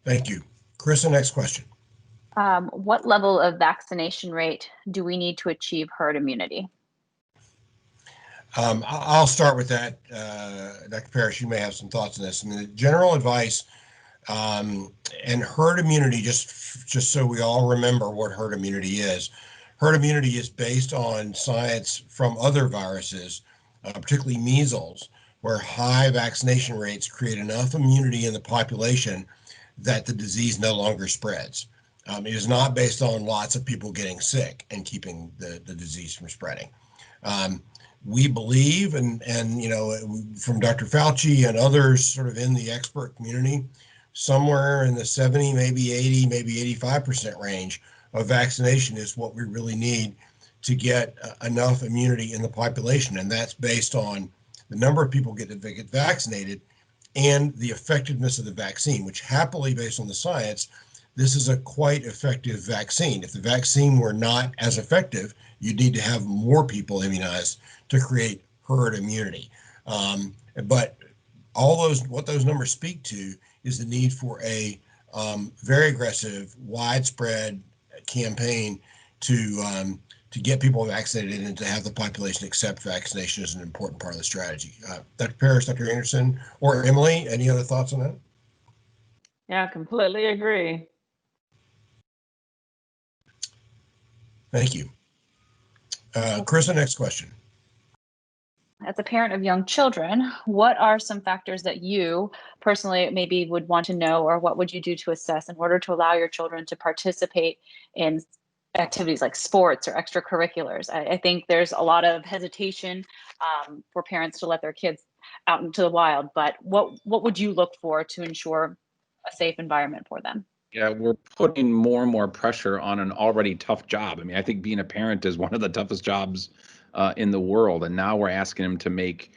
Thank you. Carissa, next question. What level of vaccination rate do we need to achieve herd immunity? I'll start with that. Dr. Parrish, you may have some thoughts on this. I mean, the general advice and herd immunity, just so we all remember what herd immunity is. Herd immunity is based on science from other viruses, particularly measles, where high vaccination rates create enough immunity in the population that the disease no longer spreads. It is not based on lots of people getting sick and keeping the disease from spreading. We believe, and you know, from Dr. Fauci and others sort of in the expert community, somewhere in the 70, maybe 80, maybe 85% range of vaccination is what we really need to get enough immunity in the population. And that's based on the number of people that get vaccinated and the effectiveness of the vaccine, which happily, based on the science, this is a quite effective vaccine. If the vaccine were not as effective, you'd need to have more people immunized to create herd immunity. But what those numbers speak to is the need for a very aggressive, widespread campaign to get people vaccinated and to have the population accept vaccination is an important part of the strategy. Dr. Parrish, Dr. Anderson, or Emily, any other thoughts on that? Yeah, completely agree. Thank you. Carissa, next question. As a parent of young children, what are some factors that you personally maybe would want to know, or what would you do to assess in order to allow your children to participate in activities like sports or extracurriculars? I think there's a lot of hesitation for parents to let their kids out into the wild, but what would you look for to ensure a safe environment for them? Yeah, we're putting more and more pressure on an already tough job. I mean, I think being a parent is one of the toughest jobs in the world, and now we're asking them to make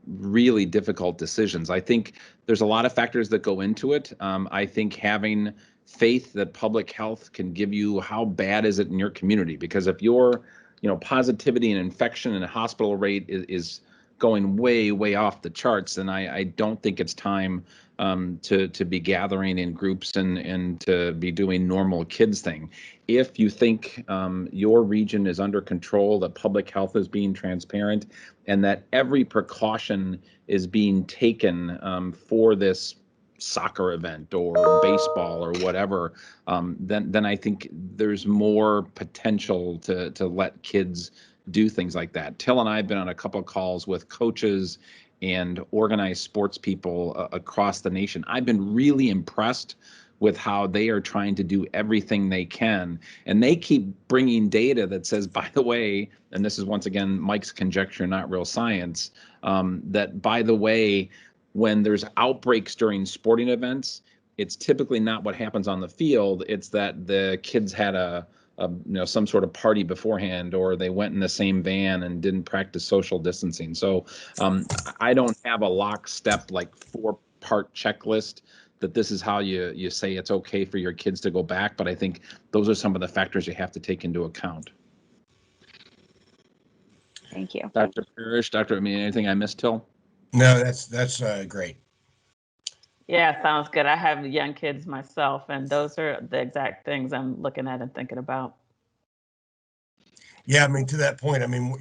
really difficult decisions. I think there's a lot of factors that go into it. I think having faith that public health can give you how bad is it in your community, because if your positivity and infection and hospital rate is going way off the charts, then I don't think it's time to be gathering in groups and to be doing normal kids thing. If you think your region is under control, that public health is being transparent, and that every precaution is being taken for this soccer event or baseball or whatever, then I think there's more potential to let kids do things like that. Till and I have been on a couple of calls with coaches and organized sports people across the nation. I've been really impressed with how they are trying to do everything they can. And they keep bringing data that says, by the way, and this is once again Mike's conjecture, not real science, that by the way, when there's outbreaks during sporting events, it's typically not what happens on the field. It's that the kids had some sort of party beforehand, or they went in the same van and didn't practice social distancing. So I don't have a lockstep, like 4-part checklist that this is how you say it's okay for your kids to go back. But I think those are some of the factors you have to take into account. Thank you. Dr. Parrish, anything I missed, Till? No, that's great. Yeah, sounds good. I have young kids myself, and those are the exact things I'm looking at and thinking about. Yeah, I mean, to that point, I mean,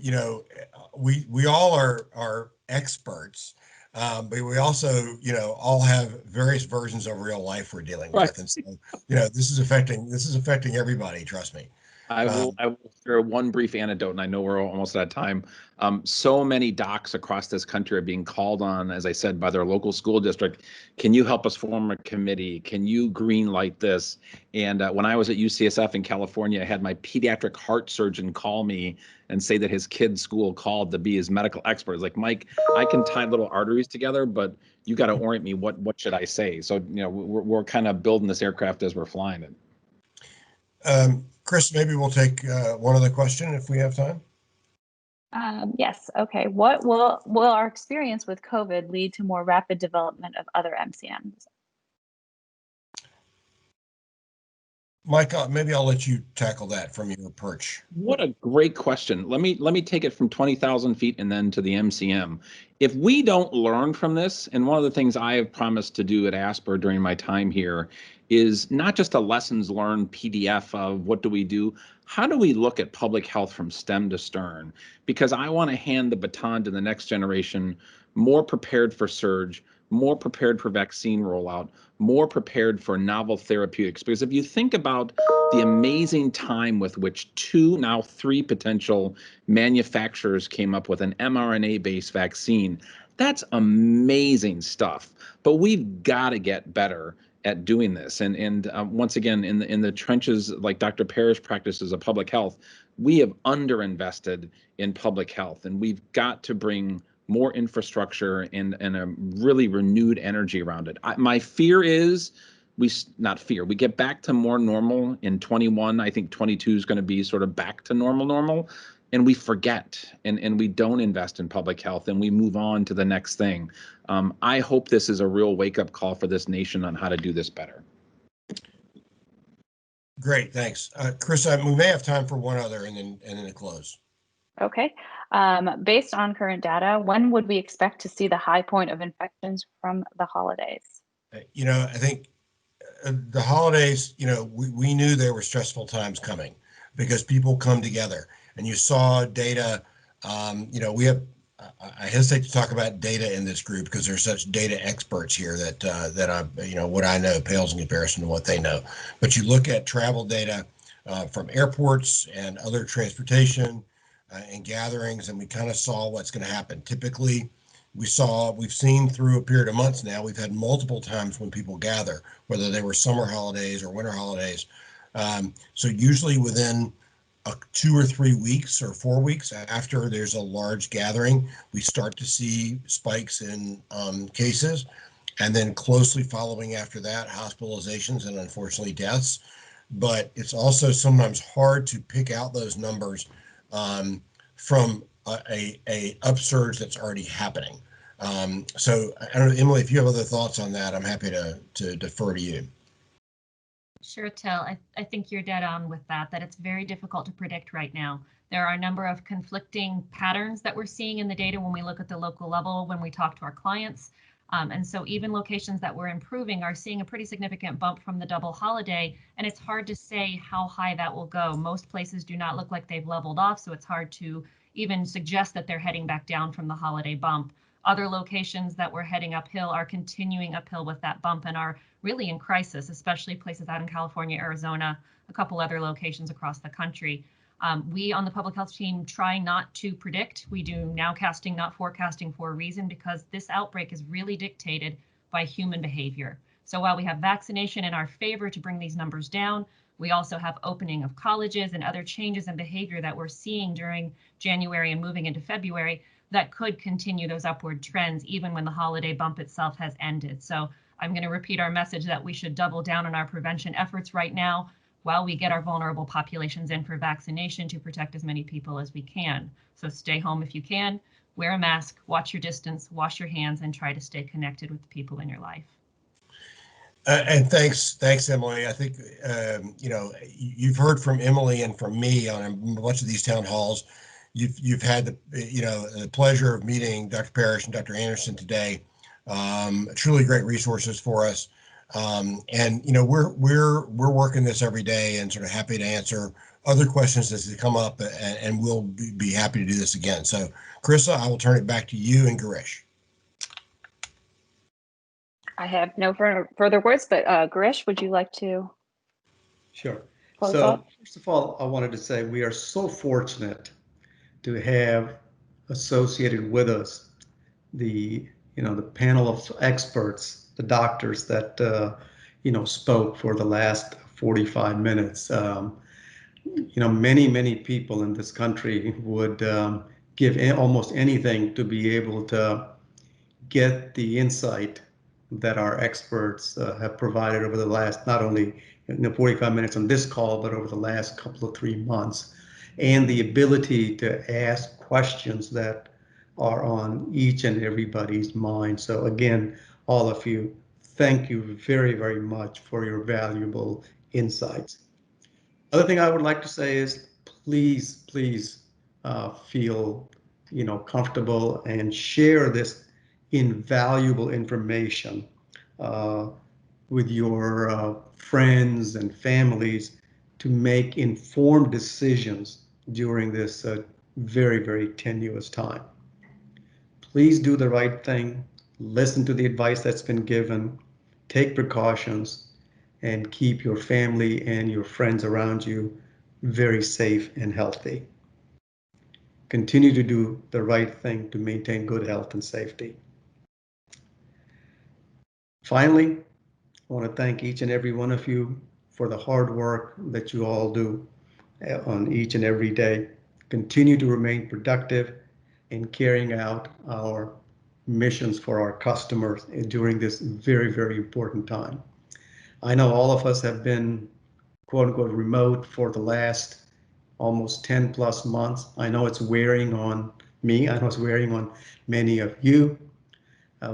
we all are experts, but we also, all have various versions of real life we're dealing with, and so, this is affecting everybody. Trust me. I will share one brief anecdote, and I know we're almost out of time. So many docs across this country are being called on, as I said, by their local school district. Can you help us form a committee? Can you green light this? And when I was at UCSF in California, I had my pediatric heart surgeon call me and say that his kid's school called to be his medical expert. It's like, Mike, I can tie little arteries together, but you got to orient me. What should I say? So, we're kind of building this aircraft as we're flying it. Chris, maybe we'll take one other question if we have time. Yes. Okay. What will our experience with COVID lead to more rapid development of other MCMs? Mike, maybe I'll let you tackle that from your perch. What a great question. Let me take it from 20,000 feet and then to the MCM. If we don't learn from this, and one of the things I have promised to do at ASPR during my time here is not just a lessons learned PDF of what do we do, how do we look at public health from stem to stern? Because I want to hand the baton to the next generation more prepared for surge, more prepared for vaccine rollout, more prepared for novel therapeutics. Because if you think about the amazing time with which 2, now 3 potential manufacturers came up with an mRNA-based vaccine, that's amazing stuff. But we've got to get better at doing this. And once again, in the trenches, like Dr. Parrish practices of public health, we have underinvested in public health, and we've got to bring more infrastructure and a really renewed energy around it. My fear is we get back to more normal in 21. I think 22 is going to be sort of back to normal, and we forget and we don't invest in public health, and we move on to the next thing. I hope this is a real wake-up call for this nation on how to do this better. Great, thanks. Chris, we may have time for one other and then a close. Okay. Based on current data, when would we expect to see the high point of infections from the holidays? I think the holidays, we knew there were stressful times coming because people come together, and you saw data. We have. I hesitate to talk about data in this group because there's such data experts here that I, what I know pales in comparison to what they know. But you look at travel data from airports and other transportation and gatherings, and we kind of saw what's going to happen. Typically, we've seen through a period of months now, we've had multiple times when people gather, whether they were summer holidays or winter holidays. So usually within 2 or 3 weeks or 4 weeks after there's a large gathering, we start to see spikes in cases. and then closely following after that, hospitalizations and unfortunately deaths. But it's also sometimes hard to pick out those numbers from a upsurge that's already happening. So I don't know, Emily, if you have other thoughts on that, I'm happy to defer to you. Sure, Till. I think you're dead on with that it's very difficult to predict right now. There are a number of conflicting patterns that we're seeing in the data when we look at the local level, when we talk to our clients. And so even locations that we're improving are seeing a pretty significant bump from the double holiday, and it's hard to say how high that will go. Most places do not look like they've leveled off, so it's hard to even suggest that they're heading back down from the holiday bump. Other locations that were heading uphill are continuing uphill with that bump and are really in crisis, especially places out in California, Arizona, a couple other locations across the country. We on the public health team try not to predict. We do nowcasting, not forecasting, for a reason, because this outbreak is really dictated by human behavior. So while we have vaccination in our favor to bring these numbers down, we also have opening of colleges and other changes in behavior that we're seeing during January and moving into February that could continue those upward trends even when the holiday bump itself has ended. So I'm going to repeat our message that we should double down on our prevention efforts right now while we get our vulnerable populations in for vaccination to protect as many people as we can. So stay home if you can, wear a mask, watch your distance, wash your hands, and try to stay connected with the people in your life. And thanks, Emily. I think, you know, you've heard from Emily and from me on a bunch of these town halls. You've had the pleasure of meeting Dr. Parrish and Dr. Anderson today. Truly great resources for us. And you know, we're working this every day and sort of happy to answer other questions as they come up, and we'll be happy to do this again. So, Carissa, I will turn it back to you and Girish. I have no further words, but Girish, would you like to? Sure. Close So off? first of all, I wanted to say we are so fortunate to have associated with us the panel of experts, the doctors that spoke for the last 45 minutes. Many people in this country would give almost anything to be able to get the insight that our experts have provided over the last, not only 45 minutes on this call, but over the last couple of 3 months, and the ability to ask questions that are on each and everybody's mind. So again, all of you, thank you very, very much for your valuable insights. Other thing I would like to say is please feel comfortable and share this invaluable information with your friends and families to make informed decisions during this very, very tenuous time. Please do the right thing, listen to the advice that's been given, take precautions, and keep your family and your friends around you very safe and healthy. Continue to do the right thing to maintain good health and safety. Finally, I want to thank each and every one of you for the hard work that you all do on each and every day. Continue to remain productive in carrying out our missions for our customers during this very, very important time. I know all of us have been quote unquote remote for the last almost 10 plus months. I know it's wearing on me. I know it's wearing on many of you.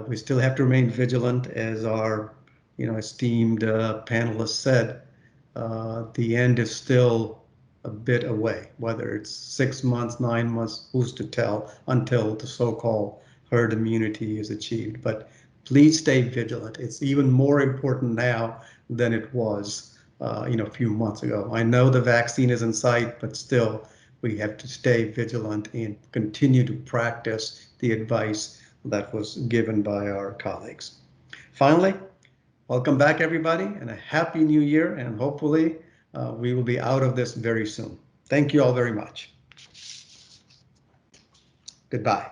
We still have to remain vigilant, as our esteemed panelists said. The end is still a bit away, whether it's 6 months, 9 months, who's to tell, until the so-called herd immunity is achieved. But please stay vigilant. It's even more important now than it was a few months ago. I know the vaccine is in sight, but still we have to stay vigilant and continue to practice the advice that was given by our colleagues. Finally, welcome back everybody, and a happy new year, and hopefully we will be out of this very soon. Thank you all very much. Goodbye.